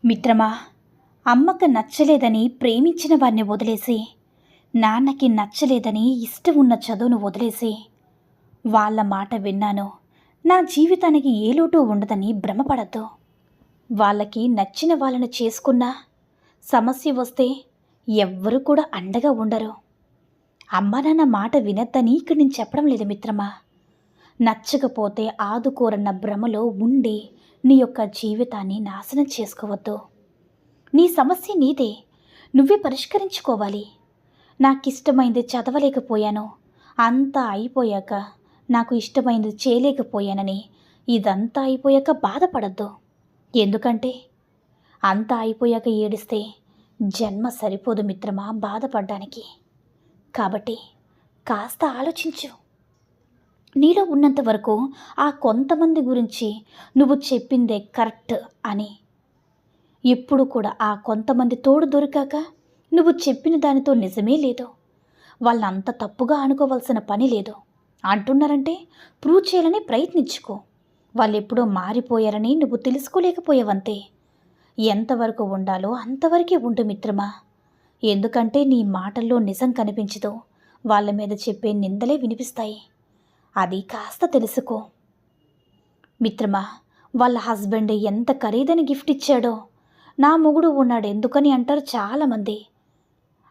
మిత్రమా, అమ్మకు నచ్చలేదని ప్రేమించిన వారిని వదిలేసి, నాన్నకి నచ్చలేదని ఇష్టం ఉన్న చదువును వదిలేసి, వాళ్ళ మాట విన్నాను, నా జీవితానికి ఏ లోటు ఉండదని భ్రమపడద్దు. వాళ్ళకి నచ్చిన వాళ్ళని చేసుకున్నా సమస్య వస్తే ఎవ్వరూ కూడా అండగా ఉండరు. అమ్మ నాన్న మాట వినద్దని ఇక్కడ నేను చెప్పడం లేదు మిత్రమా. నచ్చకపోతే ఆదుకోరన్న భ్రమలో ఉండి నీ యొక్క జీవితాన్ని నాశనం చేసుకోవద్దు. నీ సమస్య నీదే, నువ్వే పరిష్కరించుకోవాలి. నాకిష్టమైంది చదవలేకపోయాను, అంతా అయిపోయాక నాకు ఇష్టమైంది చేయలేకపోయానని ఇదంతా అయిపోయాక బాధపడద్దు. ఎందుకంటే అంతా అయిపోయాక ఏడిస్తే జన్మ సరిపోదు మిత్రమా బాధపడ్డానికి. కాబట్టి కాస్త ఆలోచించు. నీలో ఉన్నంత వరకు ఆ కొంతమంది గురించి నువ్వు చెప్పిందే కరెక్ట్ అని ఎప్పుడు కూడా ఆ కొంతమంది తోడు దొరికాక నువ్వు చెప్పిన దానితో నిజమే లేదు, వాళ్ళంత తప్పుగా అనుకోవాల్సిన పని లేదు అంటున్నారంటే ప్రూవ్ చేయాలని ప్రయత్నించుకో. వాళ్ళెప్పుడో మారిపోయారని నువ్వు తెలుసుకోలేకపోయావంతే. ఎంతవరకు ఉండాలో అంతవరకే ఉండు మిత్రమా. ఎందుకంటే నీ మాటల్లో నిజం కనిపించదు, వాళ్ళ మీద చెప్పే నిందలే వినిపిస్తాయి. అది కాస్త తెలుసుకో మిత్రమా. వాళ్ళ హస్బెండ్ ఎంత ఖరీదైన గిఫ్ట్ ఇచ్చాడో నా మొగుడు ఉన్నాడు ఎందుకని అంటారు చాలామంది.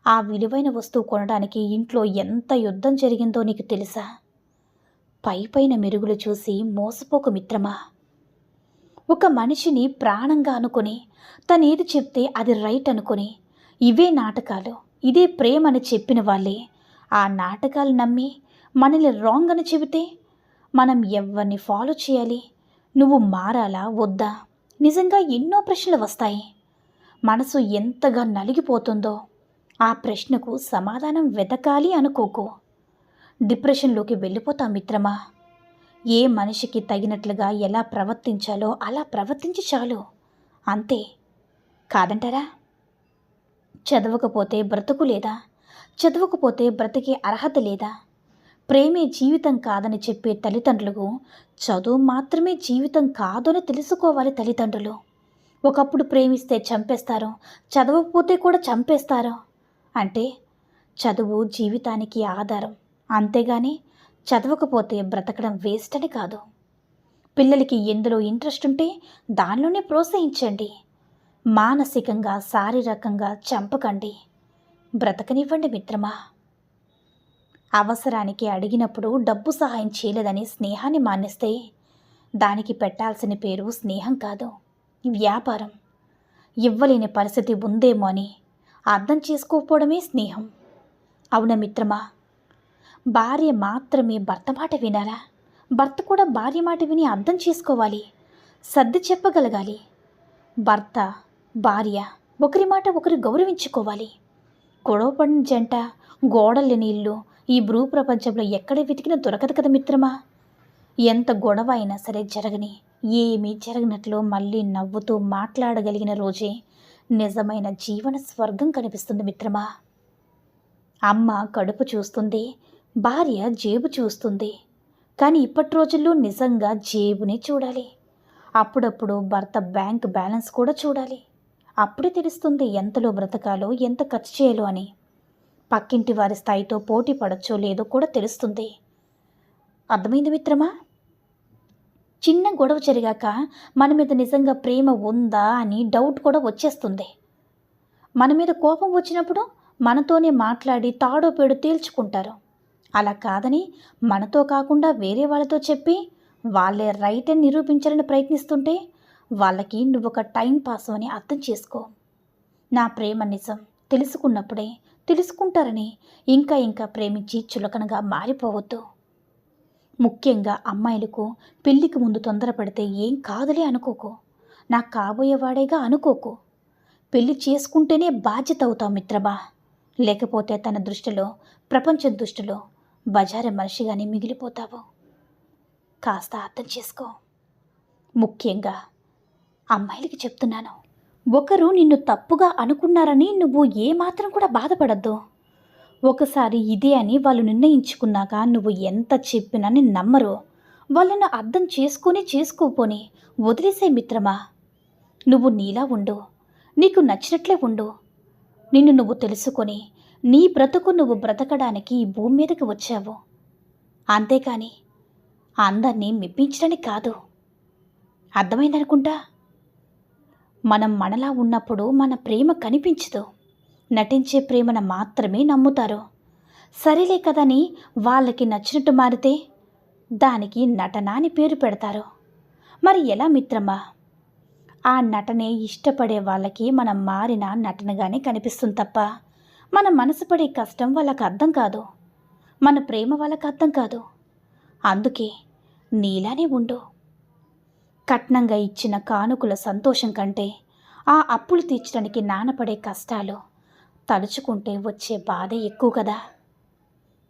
ఆ విలువైన వస్తువు కొనడానికి ఇంట్లో ఎంత యుద్ధం జరిగిందో నీకు తెలుసా? పైపైన మెరుగులు చూసి మోసపోకు మిత్రమా. ఒక మనిషిని ప్రాణంగా అనుకుని తనేది చెప్తే అది రైట్ అనుకుని ఇవే నాటకాలు, ఇదే ప్రేమ అని చెప్పిన వాళ్ళే ఆ నాటకాలు నమ్మి మనల్ని రాంగ్ అని చెబితే మనం ఎవరిని ఫాలో చేయాలి? నువ్వు మారాలా వద్దా? నిజంగా ఎన్నో ప్రశ్నలు వస్తాయి. మనసు ఎంతగా నలిగిపోతుందో ఆ ప్రశ్నకు సమాధానం వెతకాలి అనుకోకు. డిప్రెషన్లోకి వెళ్ళిపోతాం మిత్రమా. ఏ మనిషికి తగినట్లుగా ఎలా ప్రవర్తించాలో అలా ప్రవర్తించి చాలు, అంతే. కాదంటారా? చదవకపోతే బ్రతుకు లేదా? చదవకపోతే బ్రతికే అర్హత లేదా? ప్రేమే జీవితం కాదని చెప్పే తల్లిదండ్రులకు చదువు మాత్రమే జీవితం కాదని తెలుసుకోవాలి తల్లిదండ్రులు. ఒకప్పుడు ప్రేమిస్తే చంపేస్తారు, చదవకపోతే కూడా చంపేస్తారు. అంటే చదువు జీవితానికి ఆధారం, అంతేగాని చదవకపోతే బ్రతకడం వేస్ట్ అని కాదు. పిల్లలకి ఎందులో ఇంట్రెస్ట్ ఉంటే దానిలోనే ప్రోత్సహించండి. మానసికంగా శారీరకంగా చంపకండి. బ్రతకనివ్వండి మిత్రమా. అవసరానికి అడిగినప్పుడు డబ్బు సహాయం చేయలేదని స్నేహాన్ని మానేస్తే దానికి పెట్టాల్సిన పేరు స్నేహం కాదు, వ్యాపారం. ఇవ్వలేని పరిస్థితి ఉందేమో అని అర్థం చేసుకోకపోవడమే స్నేహం. అవునా మిత్రమా? భార్య మాత్రమే భర్త మాట వినాలా? భర్త కూడా భార్య మాట విని అర్థం చేసుకోవాలి, సర్ది చెప్పగలగాలి. భర్త భార్య ఒకరి మాట ఒకరు గౌరవించుకోవాలి. గొడవపడిన జంట, గోడలేని ఇల్లు ఈ భూ ప్రపంచంలో ఎక్కడ వెతికినా దొరకదు కదా మిత్రమా. ఎంత గొడవ అయినా సరే జరగని, ఏమీ జరగనట్లు మళ్ళీ నవ్వుతూ మాట్లాడగలిగిన రోజే నిజమైన జీవన స్వర్గం కనిపిస్తుంది మిత్రమా. అమ్మ కడుపు చూస్తుంది, భార్య జేబు చూస్తుంది. కానీ ఇప్పటి రోజుల్లో నిజంగా జేబునే చూడాలి. అప్పుడప్పుడు భర్త బ్యాంక్ బ్యాలెన్స్ కూడా చూడాలి. అప్పుడే తెలుస్తుంది ఎంతలో బ్రతకాలో, ఎంత ఖర్చు చేయాలో అని. పక్కింటి వారి స్థాయితో పోటీ పడచ్చో లేదో కూడా తెలుస్తుంది. అర్థమైంది మిత్రమా? చిన్న గొడవ జరిగాక మన మీద నిజంగా ప్రేమ ఉందా అని డౌట్ కూడా వచ్చేస్తుంది. మన మీద కోపం వచ్చినప్పుడు మనతోనే మాట్లాడి తాడో పేడో తేల్చుకుంటారు. అలా కాదని మనతో కాకుండా వేరే వాళ్ళతో చెప్పి వాళ్ళే రైట్ అని నిరూపించాలని ప్రయత్నిస్తుంటే వాళ్ళకి నువ్వొక టైం పాస్ అని అర్థం చేసుకో. నా ప్రేమ నిజం తెలుసుకున్నప్పుడే తెలుసుకుంటారని ఇంకా ఇంకా ప్రేమించి చులకనగా మారిపోవద్దు. ముఖ్యంగా అమ్మాయిలకు పెళ్ళికి ముందు తొందరపడితే ఏం కాదులే అనుకోకు, నాకు కాబోయేవాడేగా అనుకోకు. పెళ్ళి చేసుకుంటేనే బాధ్యత అవుతావు మిత్రమా. లేకపోతే తన దృష్టిలో, ప్రపంచం దృష్టిలో బజారు మనిషిగానే మిగిలిపోతావు. కాస్త అర్థం చేసుకో. ముఖ్యంగా అమ్మాయిలకి చెప్తున్నాను, ఒకరు నిన్ను తప్పుగా అనుకున్నారని నువ్వు ఏమాత్రం కూడా బాధపడద్దు. ఒకసారి ఇదే అని వాళ్ళు నిర్ణయించుకున్నాక నువ్వు ఎంత చెప్పినా నేను నమ్మరు. వాళ్ళను అర్థం చేసుకోని చేసుకోపోని వదిలేసే మిత్రమా. నువ్వు నీలా ఉండు, నీకు నచ్చినట్లే ఉండు. నిన్ను నువ్వు తెలుసుకొని నీ బ్రతుకు నువ్వు బ్రతకడానికి ఈ భూమి మీదకి వచ్చావు. అంతేకాని అందరినీ మెప్పించడానికి కాదు. అర్థమైందనుకుంటా. మనం మనలా ఉన్నప్పుడు మన ప్రేమ కనిపించదు. నటించే ప్రేమను మాత్రమే నమ్ముతారు. సరేలే కదని వాళ్ళకి నచ్చినట్టు మారితే దానికి నటన అని పేరు పెడతారు. మరి ఎలా మిత్రమా? ఆ నటనే ఇష్టపడే వాళ్ళకి మనం మారిన నటనగానే కనిపిస్తుంది తప్ప మన మనసు పడే కష్టం వాళ్ళకి అర్థం కాదు. మన ప్రేమ వాళ్ళకి అర్థం కాదు. అందుకే నీలానే ఉండు. కట్నంగా ఇచ్చిన కానుకల సంతోషం కంటే ఆ అప్పులు తీర్చడానికి నానపడే కష్టాలు తలుచుకుంటే వచ్చే బాధే ఎక్కువ కదా,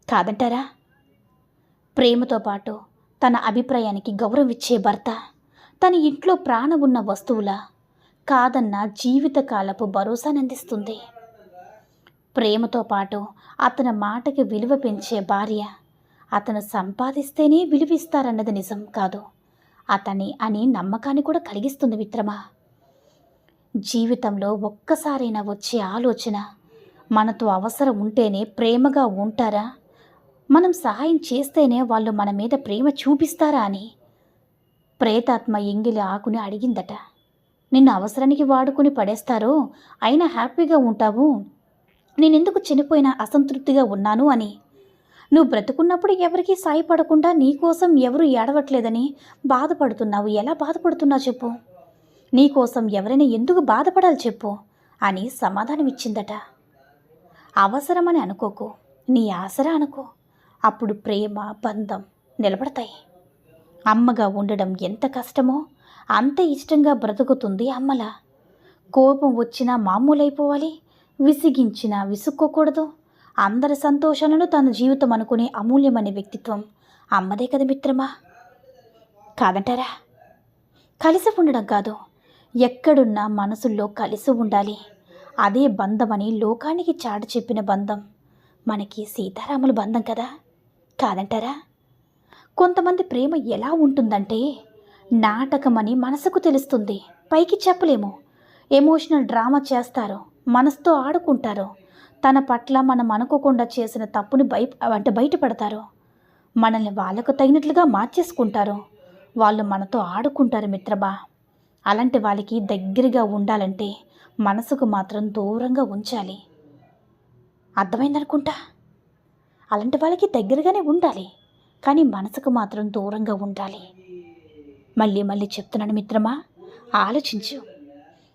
కాదంటారా? ప్రేమతో పాటు తన అభిప్రాయానికి గౌరవం ఇచ్చే భర్త తన ఇంట్లో ప్రాణం ఉన్న వస్తువుల కాదన్న జీవితకాలపు భరోసానందిస్తుంది. ప్రేమతో పాటు అతని మాటకి విలువ పెంచే భార్య అతను సంపాదిస్తేనే విలువిస్తారన్నది నిజం కాదు, అతని అని నమ్మకాన్ని కూడా కలిగిస్తుంది మిత్రమా. జీవితంలో ఒక్కసారైనా వచ్చే ఆలోచన, మనతో అవసరం ఉంటేనే ప్రేమగా ఉంటారా, మనం సహాయం చేస్తేనే వాళ్ళు మన మీద ప్రేమ చూపిస్తారా అని ప్రేతాత్మ ఎంగిలి ఆకుని అడిగిందట. నిన్ను అవసరానికి వాడుకుని పడేస్తారో అయినా హ్యాపీగా ఉంటావు, నేనెందుకు చనిపోయినా అసంతృప్తిగా ఉన్నాను అని. నువ్వు బ్రతుకున్నప్పుడు ఎవరికీ సాయపడకుండా నీకోసం ఎవరు ఏడవట్లేదని బాధపడుతున్నావు. ఎలా బాధపడుతున్నావు చెప్పు? నీకోసం ఎవరైనా ఎందుకు బాధపడాలి చెప్పు అని సమాధానం ఇచ్చిందట. అవసరమని అనుకోకు, నీ ఆసరా అనుకో. అప్పుడు ప్రేమ బంధం నిలబడతాయి. అమ్మగా ఉండడం ఎంత కష్టమో అంత ఇష్టంగా బ్రతుకుతుంది అమ్మలా. కోపం వచ్చినా మామూలైపోవాలి, విసిగించినా విసుక్కోకూడదు. అందరి సంతోషాలను తన జీవితం అనుకునే అమూల్యమైన వ్యక్తిత్వం అమ్మదే కదా మిత్రమా, కాదంటారా? కలిసి ఉండడం కాదు, ఎక్కడున్నా మనసుల్లో కలిసి ఉండాలి. అదే బంధమని లోకానికి చాటి చెప్పిన బంధం మనకి సీతారాముల బంధం కదా, కాదంటారా? కొంతమంది ప్రేమ ఎలా ఉంటుందంటే నాటకమని మనసుకు తెలుస్తుంది, పైకి చెప్పలేము. ఎమోషనల్ డ్రామా చేస్తారు, మనసుతో ఆడుకుంటారు. తన పట్ల మనం అనుకోకుండా చేసిన తప్పుని బయటపడతారు. మనల్ని వాళ్ళకు తగినట్లుగా మార్చేసుకుంటారు. వాళ్ళు మనతో ఆడుకుంటారు మిత్రమా. అలాంటి వాళ్ళకి దగ్గరగా ఉండాలంటే మనసుకు మాత్రం దూరంగా ఉంచాలి. అర్థమైందనుకుంటా. అలాంటి వాళ్ళకి దగ్గరగానే ఉండాలి, కానీ మనసుకు మాత్రం దూరంగా ఉండాలి. మళ్ళీ మళ్ళీ చెప్తున్నాను మిత్రమా, ఆలోచించు.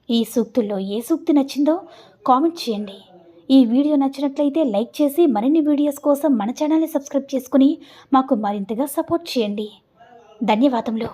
ఈ సూక్తుల్లో ఏ సూక్తి నచ్చిందో కామెంట్ చేయండి. ఈ వీడియో నచ్చినట్లయితే లైక్ చేసి మరిన్ని వీడియోస్ కోసం మన ఛానల్ని సబ్స్క్రైబ్ చేసుకుని మాకు మరింతగా సపోర్ట్ చేయండి. ధన్యవాదములు.